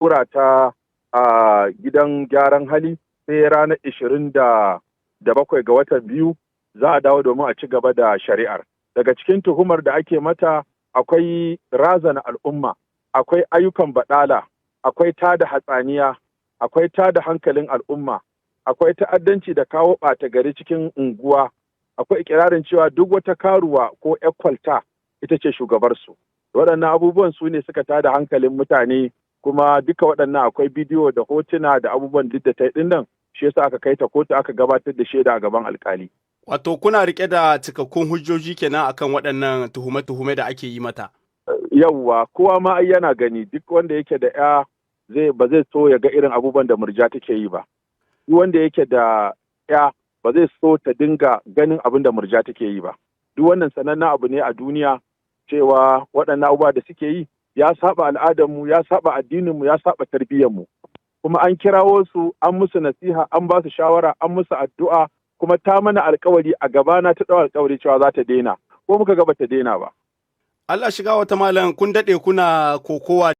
tura ta a gidan gyaran hali sai ranar 27 ga watan biyu za a dawo domin a ci gaba da shari'ar. Daga cikin tuhumar da ake mata akwai razana al'umma, akwai ayyukan baɗala, akwai tada hatsaniya, akwai tada hankalin al'umma, akwai ta'addanci da kawo ɓata gari cikin unguwa, akwai ikirarin cewa duk wata karuwa ko kwalta ita ce shugabarsu. Waɗannan abubuwan su ne suka tada hankalin mutane, kuma duka waɗannan akwai bidiyo da hotuna da abubuwan duk da ta yi ɗin shi yasa aka kai ta kotu aka gabatar da shaida a gaban alkali. Wato kuna rike da cikakkun hujjoji kenan akan waɗannan tuhume-tuhume da ake yi mata. Yawwa, kowa ma ai yana gani, duk wanda yake da ba zai so ya ga irin abubuwan da Murja take yi ba. Duk wanda yake da ba zai so ta dinga ganin abin da Murja take yi ba. Duk wannan sanannen abu ne a duniya cewa waɗannan abubuwa da suke yi ya saba al'adarmu, ya saba addininmu, ya saba tarbiyyarmu. Kuma an kirawo su, an musu nasiha, an ba su shawara, an musu addu'a, kuma ta mana alkawari a gabana ta ɗau alkawari cewa za ta daina, ko muka ga ba ta daina ba. Allah shiga wata malam kun daɗe kuna kokowa